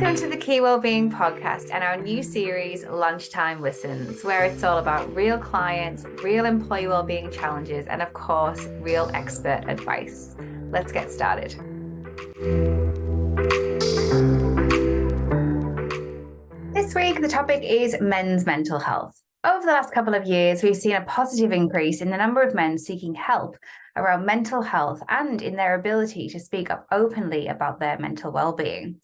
Welcome to the Key Wellbeing Podcast and our new series, Lunchtime Listens, where it's all about real clients, real employee wellbeing challenges, and of course, real expert advice. Let's get started. This week, the topic is men's mental health. Over the last couple of years, we've seen a positive increase in the number of men seeking help around mental health and in their ability to speak up openly about their mental well-being.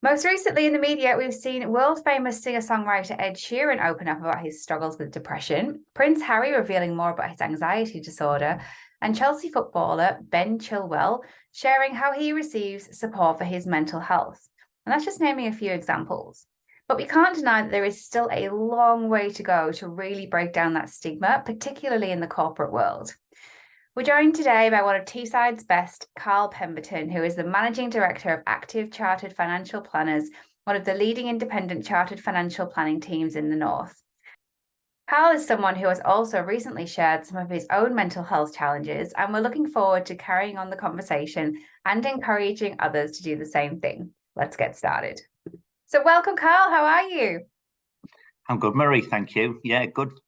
Most recently in the media, we've seen world-famous singer-songwriter Ed Sheeran open up about his struggles with depression, Prince Harry revealing more about his anxiety disorder, and Chelsea footballer Ben Chilwell sharing how he receives support for his mental health. And that's just naming a few examples. But we can't deny that there is still a long way to go to really break down that stigma, particularly in the corporate world. We're joined today by one of Teesside's best, Karl Pemberton, who is the Managing Director of Active Chartered Financial Planners, one of the leading independent chartered financial planning teams in the North. Karl is someone who has also recently shared some of his own mental health challenges, and we're looking forward to carrying on the conversation and encouraging others to do the same thing. Let's get started. So welcome, Karl. How are you? I'm good, Marie. Thank you. Yeah, good.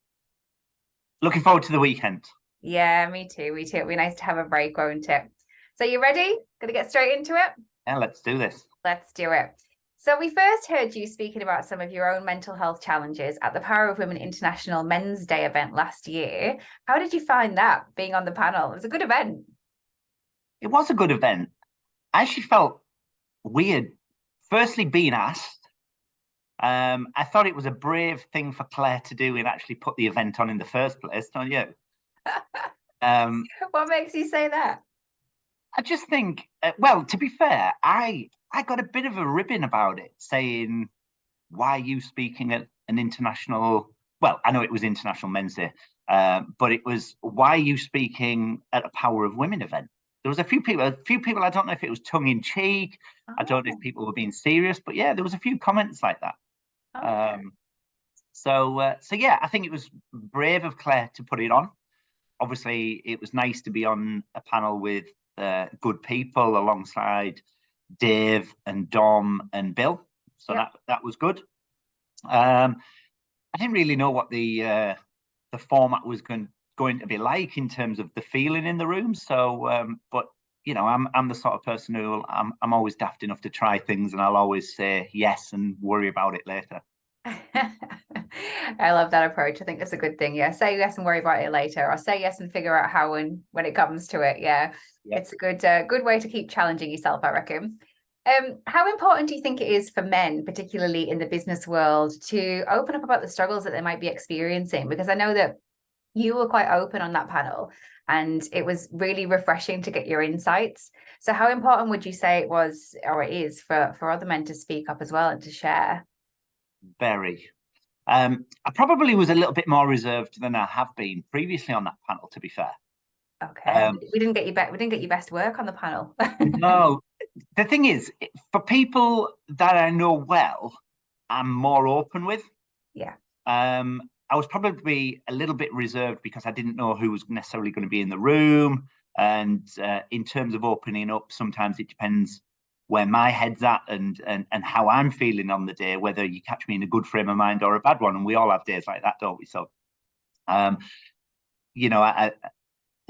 Looking forward to the weekend. Yeah, me too. It'll be nice to have a break, won't it? So you ready? Gonna get straight into it? Yeah, let's do this. Let's do it. So we first heard you speaking about some of your own mental health challenges at the Power of Women International Men's Day event last year. How did you find that, being on the panel? It was a good event. It was a good event. I actually felt weird, firstly, being asked. I thought it was a brave thing for Claire to do and actually put the event on in the first place, don't you? What makes you say that? I just think, well, to be fair, I got a bit of a ribbon about it, saying, why are you speaking at an international, well, I know it was International Men's Day, but it was, why are you speaking at a Power of Women event? There was a few people, I don't know if it was tongue in cheek. Oh. I don't know if people were being serious, but yeah, there was a few comments like that. Okay. So yeah, I think it was brave of Claire to put it on. Obviously, it was nice to be on a panel with good people alongside Dave and Dom and Bill. So yep. that was good. I didn't really know what the format was going to be like in terms of the feeling in the room. So, but you know, I'm the sort of person who I'm always daft enough to try things, and I'll always say yes and worry about it later. I love that approach. I think that's a good thing. Yeah, say yes and worry about it later, or say yes and figure out how and when it comes to it. Yeah, yep. It's a good way to keep challenging yourself, I reckon. How important do you think it is for men, particularly in the business world, to open up about the struggles that they might be experiencing? Because I know that you were quite open on that panel, and it was really refreshing to get your insights. So how important would you say it was, or it is, for other men to speak up as well and to share? Very. I probably was a little bit more reserved than I have been previously on that panel, to be fair. Okay. We didn't get your best work on the panel. No. The thing is, for people that I know well, I'm more open with. Yeah. I was probably a little bit reserved because I didn't know who was necessarily going to be in the room. And in terms of opening up, sometimes it depends where my head's at and how I'm feeling on the day, whether you catch me in a good frame of mind or a bad one. And we all have days like that, don't we? So, you know, I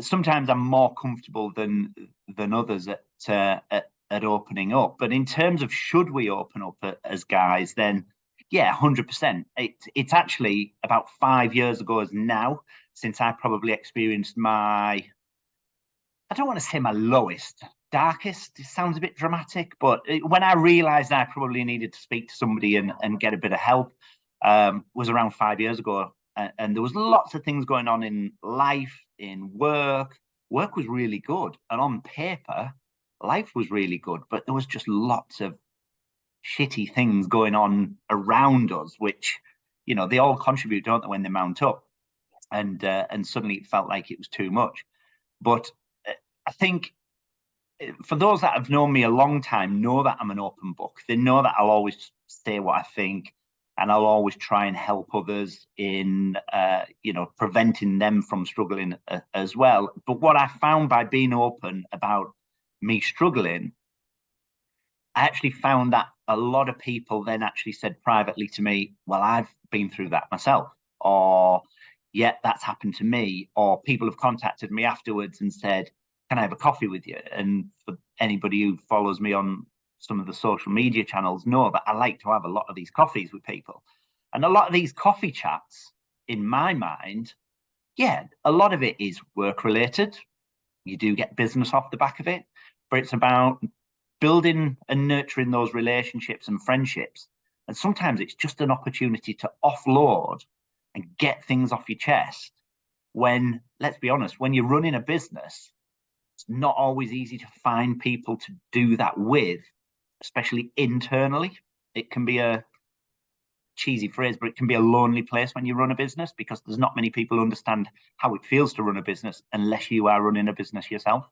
sometimes I'm more comfortable than others at opening up. But in terms of should we open up as guys, then yeah, 100%. It's actually about 5 years ago as now since I probably experienced I don't want to say my lowest, darkest. It sounds a bit dramatic, but when I realized I probably needed to speak to somebody and get a bit of help, was around 5 years ago. And there was lots of things going on in life, in work. Work was really good. And on paper, life was really good. But there was just lots of shitty things going on around us, which, you know, they all contribute, don't they, when they mount up. And suddenly it felt like it was too much. But I think for those that have known me a long time, know that I'm an open book. They know that I'll always say what I think, and I'll always try and help others in, preventing them from struggling as well. But what I found by being open about me struggling, I actually found that a lot of people then actually said privately to me, well, I've been through that myself, or yeah, that's happened to me, or people have contacted me afterwards and said, can I have a coffee with you? And for anybody who follows me on some of the social media channels know that I like to have a lot of these coffees with people. And a lot of these coffee chats, in my mind, yeah, a lot of it is work related. You do get business off the back of it, but it's about building and nurturing those relationships and friendships. And sometimes it's just an opportunity to offload and get things off your chest. When, let's be honest, when you're running a business, it's not always easy to find people to do that with, especially internally. It can be a cheesy phrase, but it can be a lonely place when you run a business, because there's not many people who understand how it feels to run a business unless you are running a business yourself.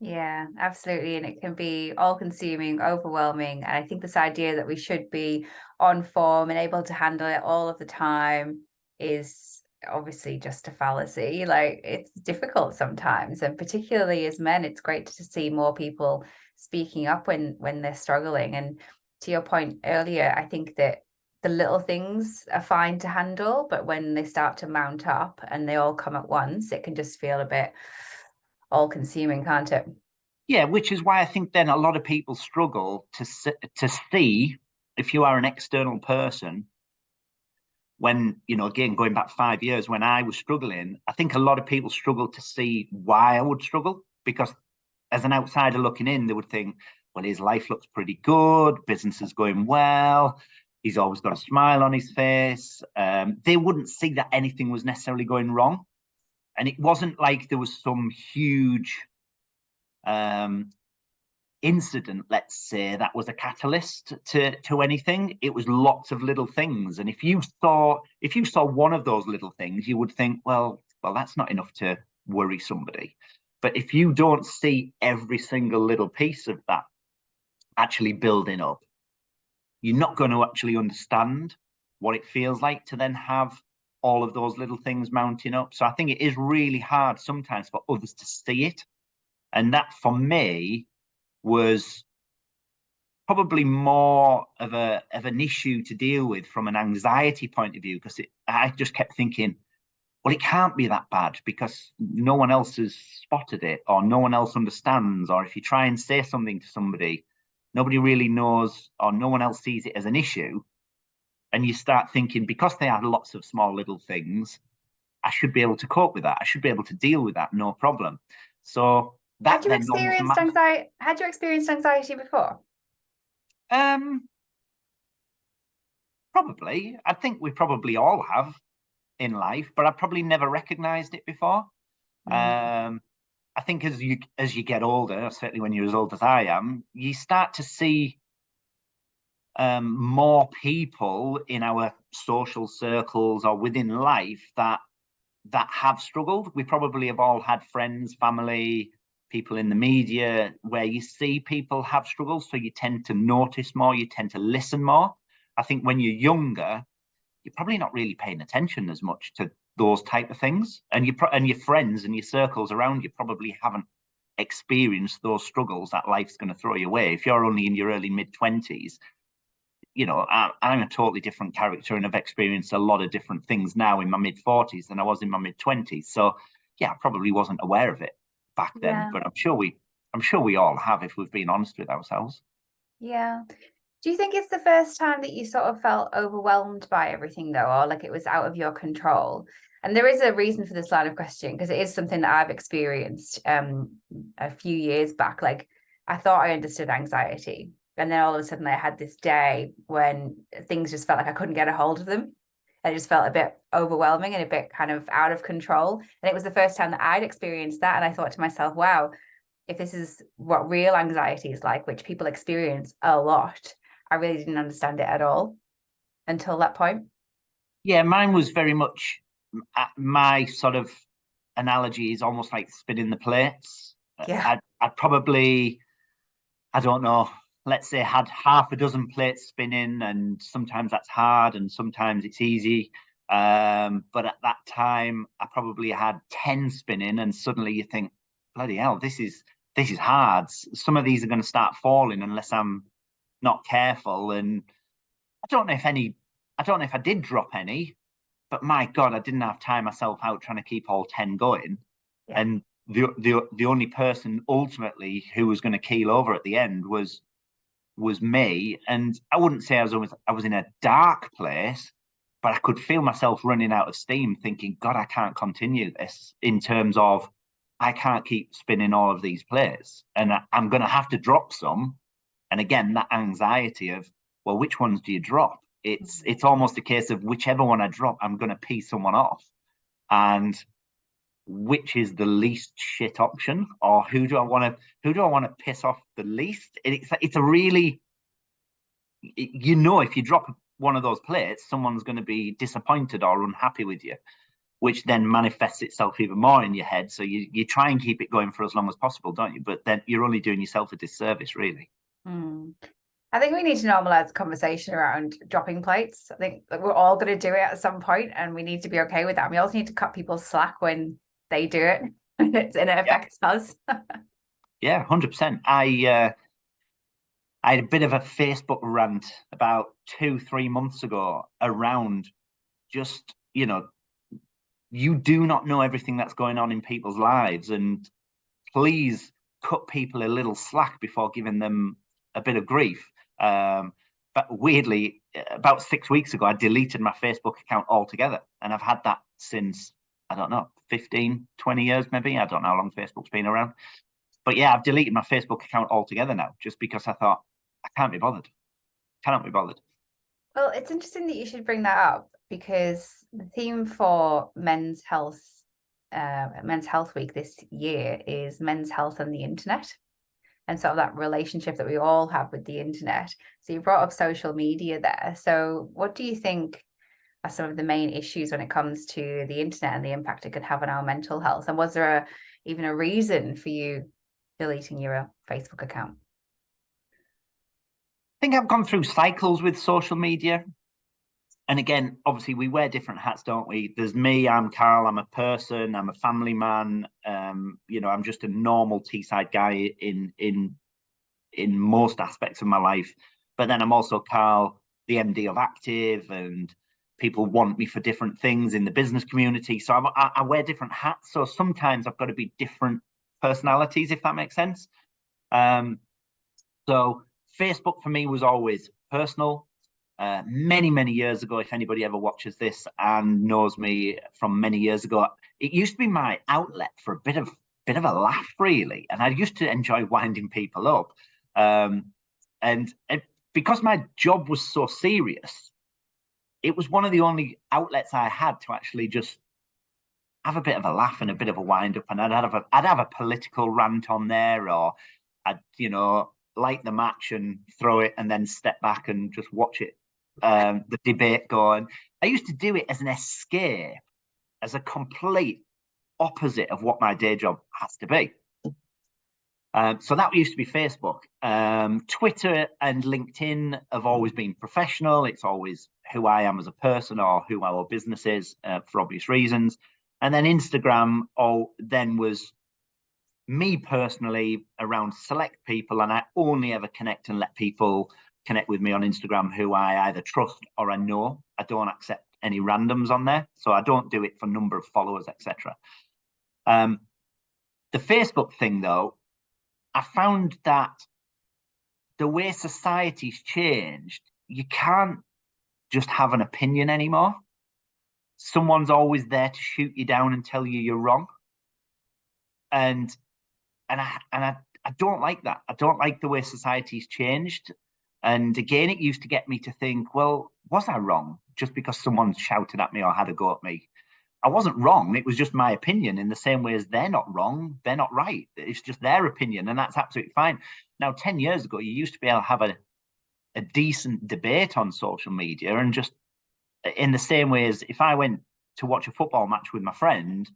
Yeah, absolutely. And it can be all consuming, overwhelming. And I think this idea that we should be on form and able to handle it all of the time is obviously just a fallacy. Like, it's difficult sometimes. And particularly as men, it's great to see more people speaking up when they're struggling. And to your point earlier, I think that the little things are fine to handle, but when they start to mount up and they all come at once, it can just feel a bit all consuming, can't it? Yeah, which is why I think then a lot of people struggle to see, if you are an external person, when, again, going back 5 years when I was struggling, I think a lot of people struggle to see why I would struggle, because as an outsider looking in, they would think, well, his life looks pretty good, business is going well, he's always got a smile on his face. They wouldn't see that anything was necessarily going wrong. And it wasn't like there was some huge incident, let's say, that was a catalyst to anything. It was lots of little things. And if you saw one of those little things, you would think, well, that's not enough to worry somebody. But if you don't see every single little piece of that actually building up, you're not going to actually understand what it feels like to then have all of those little things mounting up. So I think it is really hard sometimes for others to see it. And that, for me, was probably more of an issue to deal with from an anxiety point of view, because I just kept thinking, well, it can't be that bad because no one else has spotted it, or no one else understands, or if you try and say something to somebody, nobody really knows, or no one else sees it as an issue. And you start thinking, because they have lots of small little things, I should be able to cope with that. I should be able to deal with that, no problem. So that then almost had you experienced anxiety before? Probably. I think we probably all have in life, but I probably never recognized it before. I think as you get older, certainly when you're as old as I am, you start to see more people in our social circles or within life that have struggled. We probably have all had friends, family, people in the media where you see people have struggles, so you tend to notice more, you tend to listen more. I think when you're younger, you're probably not really paying attention as much to those type of things, and your friends and your circles around you probably haven't experienced those struggles that life's going to throw you away. If you're only in your early mid-20s, I'm a totally different character and have experienced a lot of different things now in my mid-40s than I was in my mid-20s. So yeah, I probably wasn't aware of it back then, but I'm sure we all have, if we've been honest with ourselves. Yeah. Do you think it's the first time that you sort of felt overwhelmed by everything, though, or like it was out of your control? And there is a reason for this line of question, because it is something that I've experienced a few years back. Like, I thought I understood anxiety, and then all of a sudden I had this day when things just felt like I couldn't get a hold of them. It just felt a bit overwhelming and a bit kind of out of control. And it was the first time that I'd experienced that. And I thought to myself, wow, if this is what real anxiety is like, which people experience a lot, I really didn't understand it at all until that point. Yeah, mine was very much, my sort of analogy is almost like spinning the plates. Yeah. I'd probably, I don't know, let's say had half a dozen plates spinning, and sometimes that's hard and sometimes it's easy. But at that time, I probably had 10 spinning, and suddenly you think, bloody hell, this is hard. Some of these are going to start falling unless I'm not careful. And I don't know if I did drop any, but my God, I didn't have time myself out trying to keep all 10 going. Yeah. And the only person ultimately who was going to keel over at the end was me. And I wouldn't say I was in a dark place, but I could feel myself running out of steam, thinking, God, I can't continue this, in terms of I can't keep spinning all of these plays, and I'm going to have to drop some. And again, that anxiety of, well, which ones do you drop? It's almost a case of whichever one I drop, I'm going to pee someone off. And which is the least shit option, or who do I want to piss off the least? It's a really, if you drop one of those plates, someone's going to be disappointed or unhappy with you, which then manifests itself even more in your head. So you try and keep it going for as long as possible, don't you? But then you're only doing yourself a disservice, really. I think we need to normalize conversation around dropping plates. I think that we're all going to do it at some point, and we need to be okay with that. We also need to cut people's slack when they do it, and it affects us. Yeah, 100%. I had a bit of a Facebook rant about 2-3 months ago around just, you do not know everything that's going on in people's lives, and please cut people a little slack before giving them a bit of grief. But weirdly, about 6 weeks ago, I deleted my Facebook account altogether, and I've had that since, I don't know, 15, 20 years maybe. I don't know how long Facebook's been around. But yeah, I've deleted my Facebook account altogether now, just because I thought, I can't be bothered. Cannot be bothered. Well, it's interesting that you should bring that up, because the theme for Men's Health Week this year is men's health and the internet, and sort of that relationship that we all have with the internet. So you brought up social media there. So what do you think are some of the main issues when it comes to the internet and the impact it could have on our mental health? And was there even a reason for you deleting your Facebook account? I think I've gone through cycles with social media. And again, obviously, we wear different hats, don't we? There's me, I'm Karl, I'm a person, I'm a family man. I'm just a normal Teesside guy in most aspects of my life. But then I'm also Karl, the MD of Active, and people want me for different things in the business community. So I wear different hats. So sometimes I've got to be different personalities, if that makes sense. So Facebook for me was always personal. Many, many years ago, if anybody ever watches this and knows me from many years ago, it used to be my outlet for a bit of a laugh, really. And I used to enjoy winding people up. And because my job was so serious, it was one of the only outlets I had to actually just have a bit of a laugh and a bit of a wind up. And I'd have a political rant on there, or I'd, light the match and throw it and then step back and just watch it. The debate going. I used to do it as an escape, as a complete opposite of what my day job has to be. So that used to be Facebook. Twitter and LinkedIn have always been professional. It's always who I am as a person or who our business is, for obvious reasons. And then Instagram then was me personally around select people, and I only ever connect and let people connect with me on Instagram who I either trust or I know. I don't accept any randoms on there, so I don't do it for number of followers, etc. The Facebook thing, though, I found that the way society's changed, you can't just have an opinion anymore. Someone's always there to shoot you down and tell you you're wrong. And I don't like that. I don't like the way society's changed. And again, it used to get me to think, well, was I wrong just because someone shouted at me or had a go at me? I wasn't wrong. It was just my opinion, in the same way as they're not wrong, they're not right. It's just their opinion, and that's absolutely fine. Now, 10 years ago, you used to be able to have a decent debate on social media, and just in the same way as if I went to watch a football match with my friend,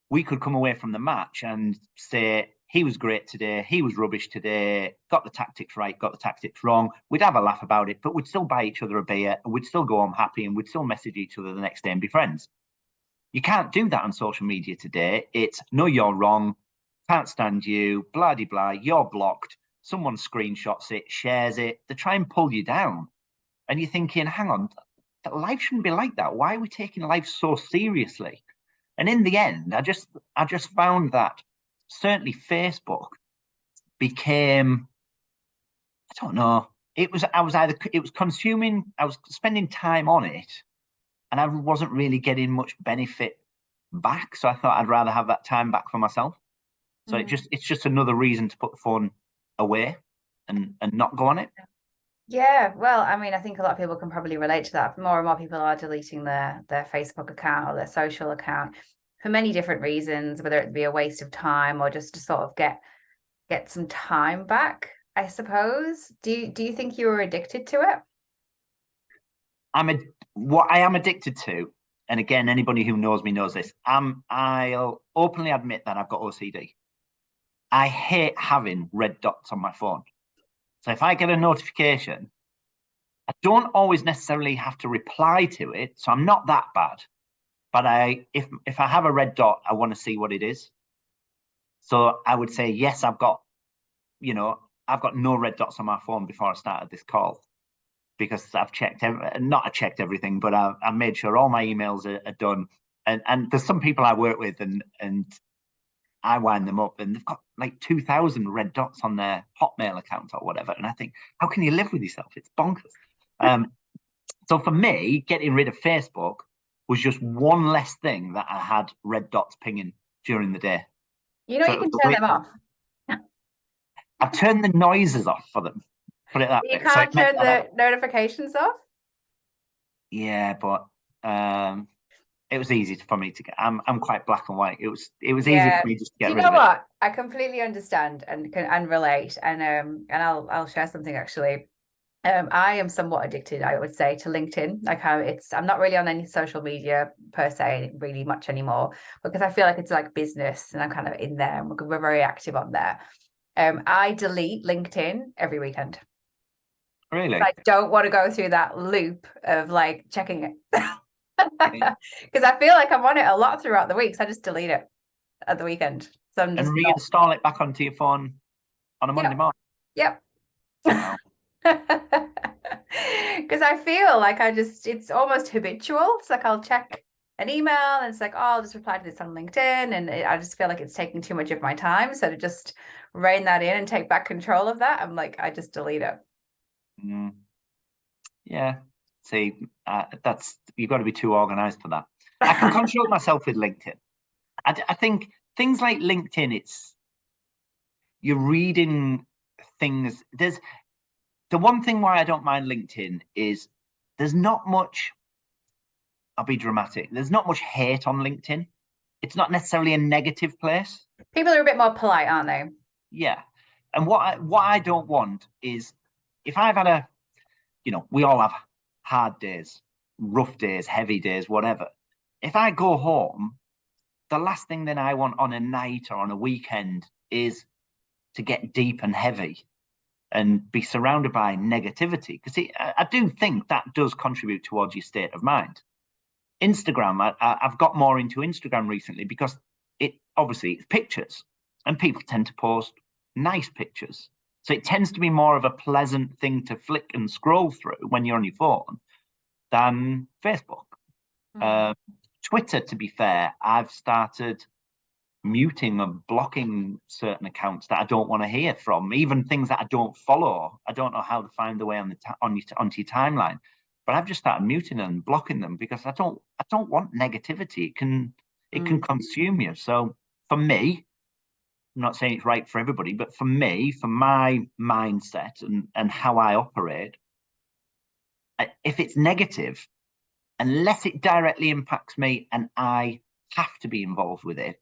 we could come away from the match and say, he was great today, he was rubbish today, got the tactics right, got the tactics wrong. We'd have a laugh about it, but we'd still buy each other a beer, and we'd still go home happy, and we'd still message each other the next day and be friends. You can't do that on social media today. It's, no, you're wrong, can't stand you, blah, de blah, you're blocked, someone screenshots it, shares it, they try and pull you down. And you're thinking, hang on, life shouldn't be like that. Why are we taking life so seriously? And in the end, I just found that certainly Facebook became, I don't know, it was consuming, I was spending time on it, and I wasn't really getting much benefit back. So I thought I'd rather have that time back for myself. So it's just another reason to put the phone away and not go on it. Yeah, well, I mean, I think a lot of people can probably relate to that. More and more people are deleting their Facebook account or their social account for many different reasons, whether it be a waste of time or just to sort of get some time back, I suppose. Do you think you were addicted to it? What I am addicted to, and again, anybody who knows me knows this, I'll openly admit that I've got OCD. I hate having red dots on my phone. So if I get a notification, I don't always necessarily have to reply to it. So I'm not that bad. But if I have a red dot, I want to see what it is. So I would say, yes, I've got no red dots on my phone before I started this call, because I've checked everything, but I've made sure all my emails are done. And there's some people I work with and I wind them up and they've got like 2,000 red dots on their Hotmail account or whatever. And I think, how can you live with yourself? It's bonkers. So for me, getting rid of Facebook was just one less thing that I had red dots pinging during the day. You can turn them off. I've turned the noises off for them. Put it that way. You can't turn the notifications off? Yeah, but it was easy for me to get. I'm quite black and white. It was easy for me just to get rid of it. You know what? I completely understand and relate. And I'll share something actually. I am somewhat addicted, I would say, to LinkedIn. Like I'm not really on any social media per se really much anymore, because I feel like it's like business and I'm kind of in there and we're very active on there. I delete LinkedIn every weekend. Really? I don't want to go through that loop of like checking it. Because I feel like I'm on it a lot throughout the week, so I just delete it at the weekend. So I'm just reinstall it back onto your phone on a Monday morning. Yep. Wow. Because I feel like it's almost habitual. It's like I'll check an email and it's like, oh, I'll just reply to this on LinkedIn, and I just feel like it's taking too much of my time. So to just rein that in and take back control of that, I'm like, I just delete it. Yeah. See, you've got to be too organized for that. I can control myself with LinkedIn. I think things like LinkedIn, you're reading things. There's the one thing why I don't mind LinkedIn is there's not much. I'll be dramatic. There's not much hate on LinkedIn. It's not necessarily a negative place. People are a bit more polite, aren't they? Yeah. And what I don't want is, if I've had we all have hard days, rough days, heavy days, whatever. If I go home, the last thing that I want on a night or on a weekend is to get deep and heavy and be surrounded by negativity. Because I do think that does contribute towards your state of mind. Instagram, I've got more into Instagram recently because it's pictures, and people tend to post nice pictures. So it tends to be more of a pleasant thing to flick and scroll through when you're on your phone than Facebook. Twitter, to be fair, I've started muting and blocking certain accounts that I don't want to hear from, even things that I don't follow. I don't know how to find the way onto your timeline, but I've just started muting and blocking them because I don't want negativity. It can consume you. So for me, I'm not saying it's right for everybody, but for me, for my mindset and how I operate, if it's negative, unless it directly impacts me and I have to be involved with it,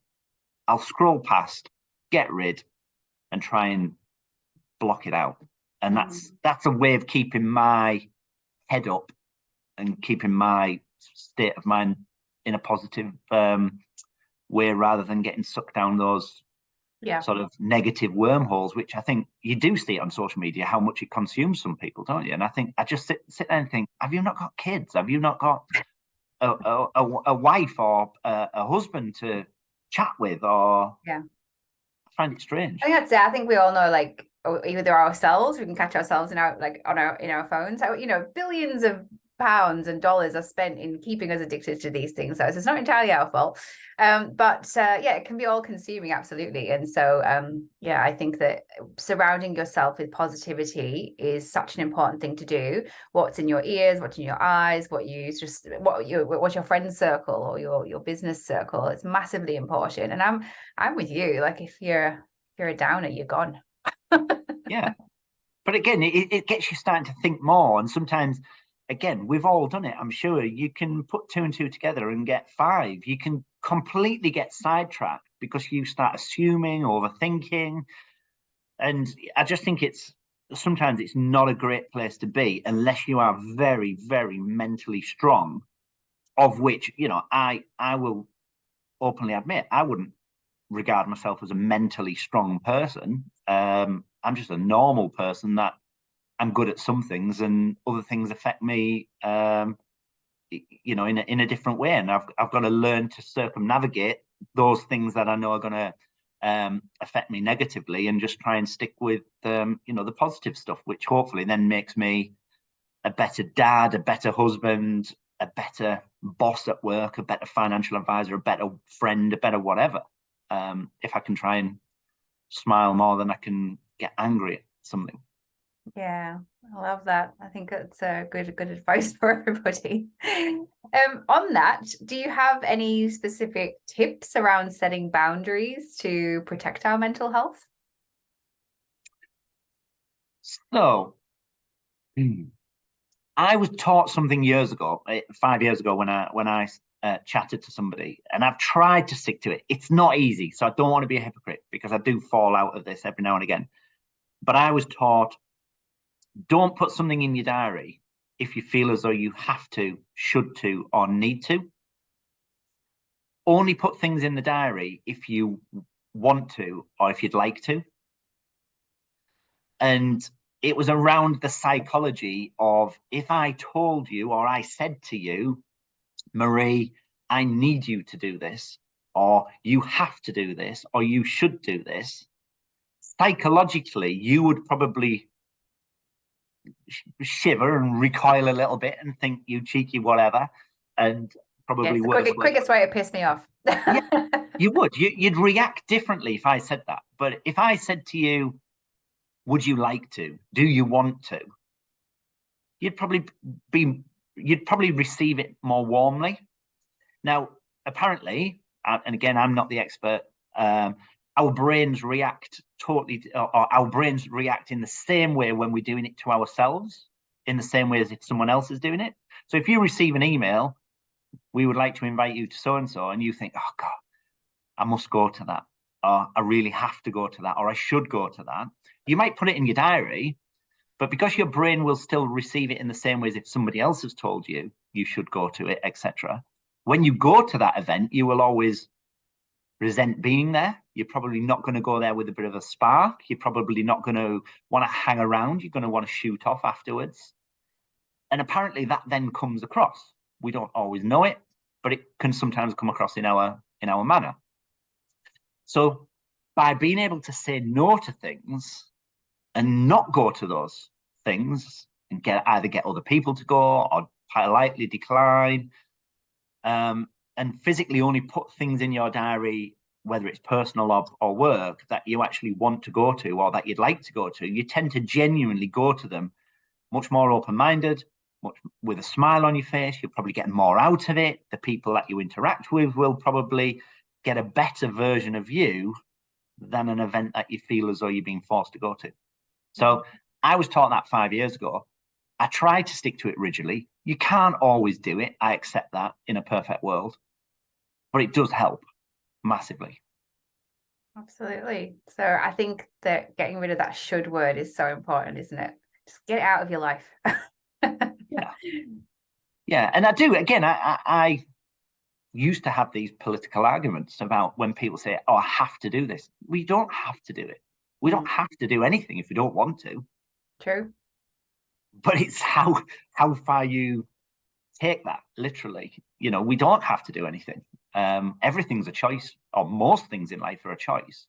I'll scroll past, get rid, and try and block it out. And that's a way of keeping my head up and keeping my state of mind in a positive way, rather than getting sucked down those sort of negative wormholes, which I think you do see on social media, how much it consumes some people, don't you? And I think I just sit there and think, have you not got kids? Have you not got a wife or a husband to chat with? Or I find it strange. I think that's it. I think we all know, like, or either ourselves, we can catch ourselves in our in our phones. So, billions of pounds and dollars are spent in keeping us addicted to these things. So it's not entirely our fault. But it can be all consuming, absolutely. And so I think that surrounding yourself with positivity is such an important thing to do. What's in your ears, what's in your eyes, what's your friend circle or your business circle. It's massively important. And I'm with you. Like if you're a downer, you're gone. Yeah. But again, it gets you starting to think more. And sometimes, again, we've all done it. I'm sure you can put 2 and 2 together and get 5. You can completely get sidetracked because you start assuming, overthinking. And I just think sometimes it's not a great place to be unless you are very, very mentally strong, of which, I will openly admit, I wouldn't regard myself as a mentally strong person. I'm just a normal person that I'm good at some things and other things affect me, in a different way. And I've got to learn to circumnavigate those things that I know are going to affect me negatively and just try and stick with, the positive stuff, which hopefully then makes me a better dad, a better husband, a better boss at work, a better financial advisor, a better friend, a better whatever. If I can try and smile more than I can get angry at something. Yeah, I love that. I think that's a good advice for everybody. On that, do you have any specific tips around setting boundaries to protect our mental health? So, I was taught something years ago, 5 years ago, when I chatted to somebody, and I've tried to stick to it. It's not easy, so I don't want to be a hypocrite because I do fall out of this every now and again. But I was taught, don't put something in your diary if you feel as though you have to, should to, or need to. Only put things in the diary if you want to or if you'd like to. And it was around the psychology of, if I told you or I said to you, Marie, I need you to do this, or you have to do this, or you should do this, psychologically, you would probably shiver and recoil a little bit and think, you cheeky whatever, and probably the quickest way to piss me off. Yeah, you would. You'd react differently if I said that. But if I said to you, would you like to? Do you want to? You'd probably receive it more warmly. Now, apparently, and again, I'm not the expert, our brains react our brains react in the same way when we're doing it to ourselves, in the same way as if someone else is doing it. So if you receive an email, we would like to invite you to so-and-so, and you think, oh God, I must go to that, or I really have to go to that, or I should go to that. You might put it in your diary, but because your brain will still receive it in the same way as if somebody else has told you you should go to it, etc. When you go to that event, you will always resent being there. You're probably not going to go there with a bit of a spark. You're probably not going to want to hang around. You're going to want to shoot off afterwards. And apparently that then comes across. We don't always know it, but it can sometimes come across in our manner. So by being able to say no to things and not go to those things and either get other people to go or politely decline, and physically only put things in your diary, whether it's personal or work, that you actually want to go to or that you'd like to go to, you tend to genuinely go to them much more open-minded, much with a smile on your face. You'll probably get more out of it. The people that you interact with will probably get a better version of you than an event that you feel as though you're being forced to go to. So I was taught that 5 years ago. I tried to stick to it rigidly. You can't always do it. I accept that in a perfect world, but it does help massively. Absolutely. So I think that getting rid of that should word is so important, isn't it? Just get it out of your life. Yeah. And I do, again, I used to have these political arguments about when people say, oh, I have to do this. We don't have to do it. We don't have to do anything if we don't want to. True. But it's how far you take that, literally. We don't have to do anything. Everything's a choice, or most things in life are a choice.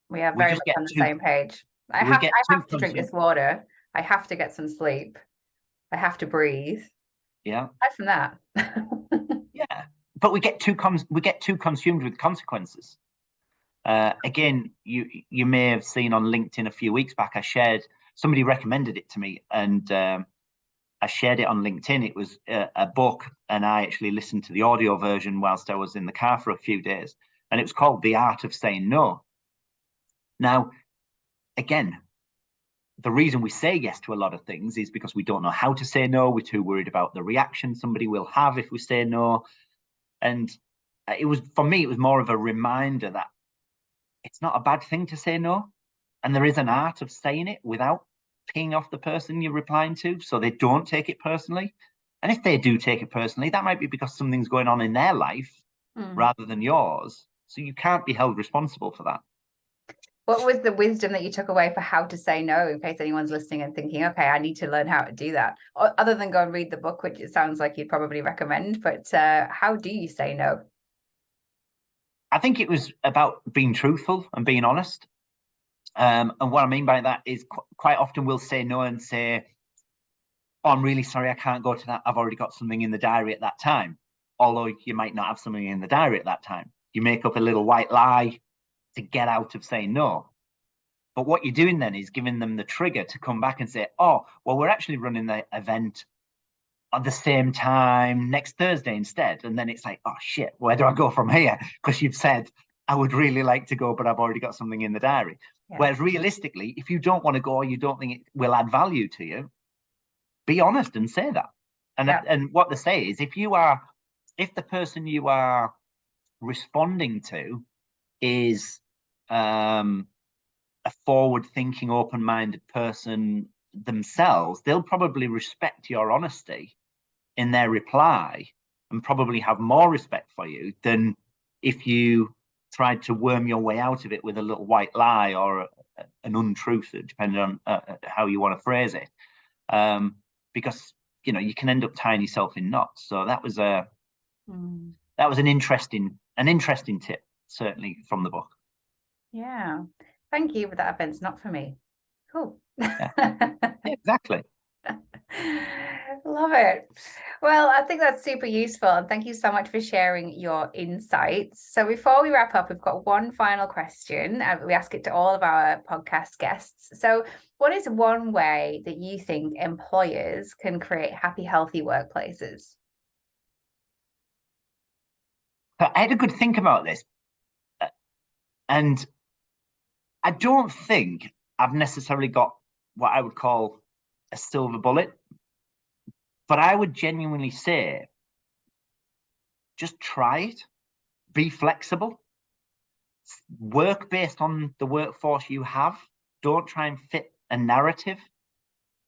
We are very much on the same page. I We have get I too have to drink this consumed. water. I have to get some sleep. I have to breathe. Yeah, Aside from that. yeah. But we get too consumed with consequences. Again, you may have seen on LinkedIn a few weeks back. Somebody recommended it to me, and I shared it on LinkedIn. It was a book, and I actually listened to the audio version whilst I was in the car for a few days, and it was called The Art of Saying No. Now, again, the reason we say yes to a lot of things is because we don't know how to say no. We're too worried about the reaction somebody will have if we say no. And for me, it was more of a reminder that it's not a bad thing to say no. And there is an art of saying it without peeing off the person you're replying to, so they don't take it personally. And if they do take it personally, that might be because something's going on in their life rather than yours. So you can't be held responsible for that. What was the wisdom that you took away for how to say no, in case anyone's listening and thinking, okay, I need to learn how to do that? Other than go and read the book, which it sounds like you'd probably recommend, but how do you say no? I think it was about being truthful and being honest. And what I mean by that is quite often we'll say no and say, oh, I'm really sorry, I can't go to that. I've already got something in the diary at that time. Although you might not have something in the diary at that time. You make up a little white lie to get out of saying no. But what you're doing then is giving them the trigger to come back and say, oh, well, we're actually running the event at the same time next Thursday instead. And then it's like, oh, shit, where do I go from here? Because you've said, I would really like to go, but I've already got something in the diary. Yeah. Whereas realistically, if you don't want to go or you don't think it will add value to you, be honest and say that. And what they say is if the person you are responding to is a forward-thinking, open-minded person themselves, they'll probably respect your honesty in their reply and probably have more respect for you than if you tried to worm your way out of it with a little white lie or an untruth, depending on how you want to phrase it. Because you can end up tying yourself in knots. So that was an interesting tip, certainly from the book. Yeah, thank you, but that event's not for me. Cool. Yeah, exactly. Love it. Well, I think that's super useful. And thank you so much for sharing your insights. So before we wrap up, we've got one final question. We ask it to all of our podcast guests. So what is one way that you think employers can create happy, healthy workplaces? I had a good think about this. And I don't think I've necessarily got what I would call a silver bullet. But I would genuinely say, just try it. Be flexible. Work based on the workforce you have. Don't try and fit a narrative.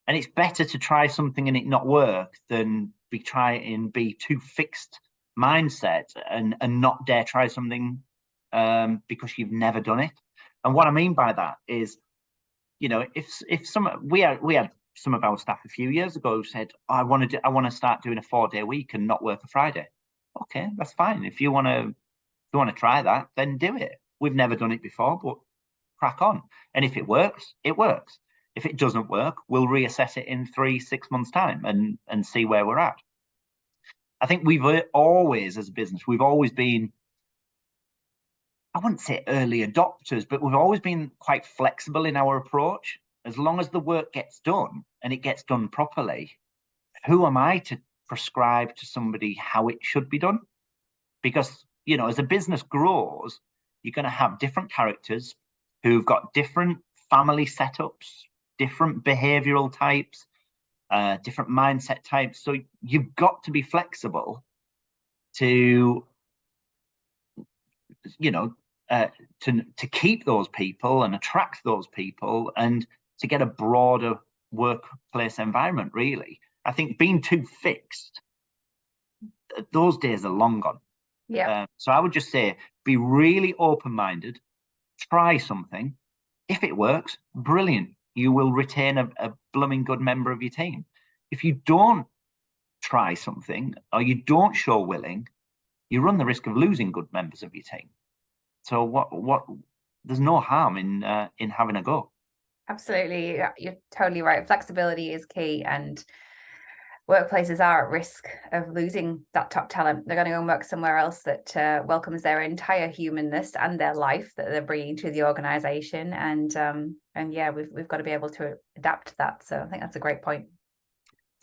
And it's better to try something and it not work than be too fixed mindset and not dare try something because you've never done it. And what I mean by that is, if we had some of our staff a few years ago who said, oh, I want to start doing a 4-day week and not work a Friday. Okay, that's fine. If you want to try that, then do it. We've never done it before, but crack on. And if it works, it works. If it doesn't work, we'll reassess it in 3-6 months' time and see where we're at. I think we've always, as a business, we've always been, I wouldn't say early adopters, but we've always been quite flexible in our approach. As long as the work gets done and it gets done properly, who am I to prescribe to somebody how it should be done? Because, as a business grows, you're going to have different characters who've got different family setups, different behavioral types, different mindset types. So you've got to be flexible to, to keep those people and attract those people and to get a broader workplace environment, really. I think being too fixed, those days are long gone. Yeah. So I would just say, be really open-minded, try something. If it works, brilliant. You will retain a blooming good member of your team. If you don't try something or you don't show willing, you run the risk of losing good members of your team. So what there's no harm in having a go. Absolutely. You're totally right. Flexibility is key, and workplaces are at risk of losing that top talent. They're going to go and work somewhere else that welcomes their entire humanness and their life that they're bringing to the organization. And yeah, we've got to be able to adapt to that. So I think that's a great point.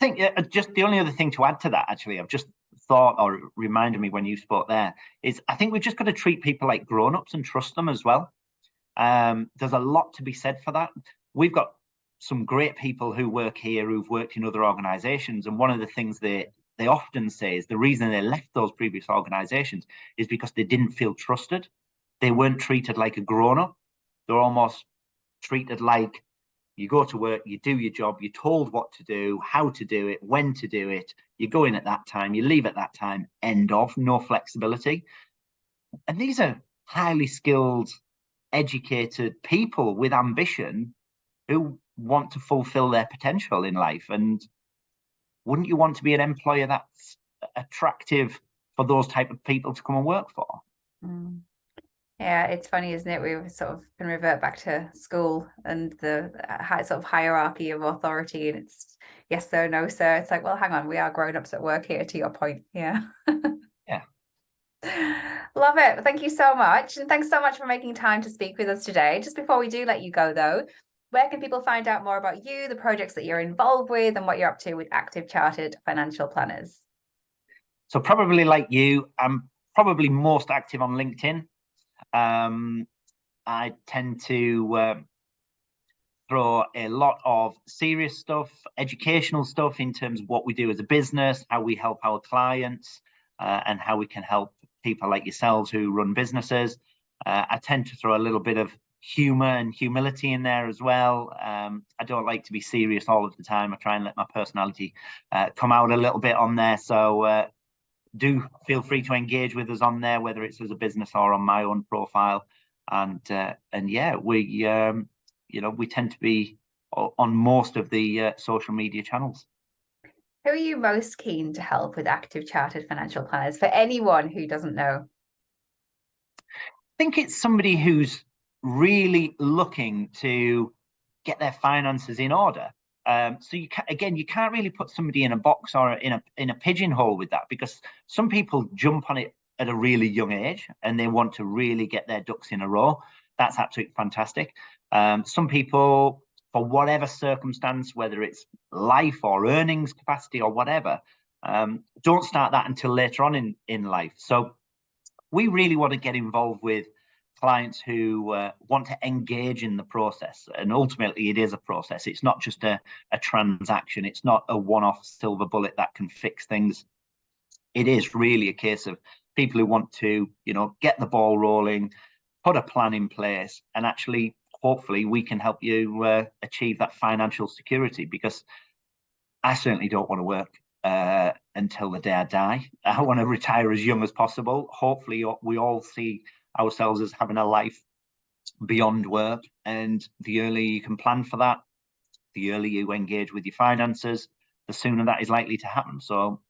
I think just the only other thing to add to that, actually, I've just thought, or reminded me when you spoke there, is I think we've just got to treat people like grown-ups and trust them as well. There's a lot to be said for that. We've got some great people who work here who've worked in other organizations, and one of the things they often say is the reason they left those previous organizations is because they didn't feel trusted. They weren't treated like a grown-up. They're almost treated like, you go to work, you do your job, you're told what to do, how to do it, when to do it, you go in at that time, you leave at that time, end of, no flexibility. And these are highly skilled, educated people with ambition who want to fulfill their potential in life. And wouldn't you want to be an employer that's attractive for those type of people to come and work for? Yeah, it's funny, isn't it? We sort of can revert back to school and the sort of hierarchy of authority, and it's yes sir, no sir. It's like, well, hang on, we are grown-ups at work here, to your point. Yeah. Yeah. Love it. Thank you so much. And thanks so much for making time to speak with us today. Just before we do let you go, though, where can people find out more about you, the projects that you're involved with, and what you're up to with Active Chartered Financial Planners? So probably like you, I'm probably most active on LinkedIn. I tend to throw a lot of serious stuff, educational stuff in terms of what we do as a business, how we help our clients, and how we can help people like yourselves who run businesses. I tend to throw a little bit of humor and humility in there as well. I don't like to be serious all of the time. I try and let my personality come out a little bit on there. So do feel free to engage with us on there, whether it's as a business or on my own profile. And yeah, we tend to be on most of the social media channels. Who are you most keen to help with Active Chartered Financial Planners, for anyone who doesn't know? I think it's somebody who's really looking to get their finances in order. So you can't really put somebody in a box or in a pigeonhole with that, because some people jump on it at a really young age and they want to really get their ducks in a row. That's absolutely fantastic. Some people, for whatever circumstance, whether it's life or earnings capacity or whatever, don't start that until later on in life. So we really want to get involved with clients who want to engage in the process. And ultimately, it is a process. It's not just a transaction. It's not a one-off silver bullet that can fix things. It is really a case of people who want to, get the ball rolling, put a plan in place, and actually, hopefully, we can help you achieve that financial security, because I certainly don't want to work until the day I die. I want to retire as young as possible. Hopefully, we all see ourselves as having a life beyond work, and the earlier you can plan for that, the earlier you engage with your finances, the sooner that is likely to happen. So,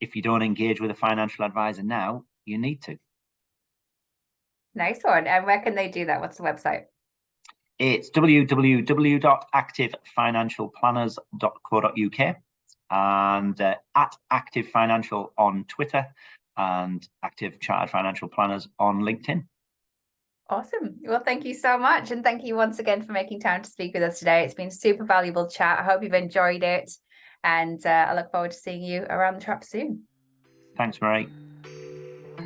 if you don't engage with a financial advisor now, you need to. Nice one. And where can they do that? What's the website? It's www.activefinancialplanners.co.uk and at Active Financial on Twitter and Active Chartered Financial Planners on LinkedIn. Awesome. Well, thank you so much. And thank you once again for making time to speak with us today. It's been a super valuable chat. I hope you've enjoyed it. And I look forward to seeing you around the trap soon. Thanks, Marie.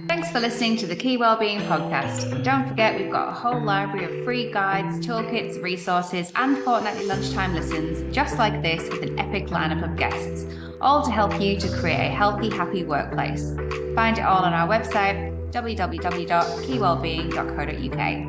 Thanks for listening to the Key Wellbeing Podcast. And don't forget, we've got a whole library of free guides, toolkits, resources, and fortnightly lunchtime listens, just like this, with an epic lineup of guests, all to help you to create a healthy, happy workplace. Find it all on our website, www.keywellbeing.co.uk.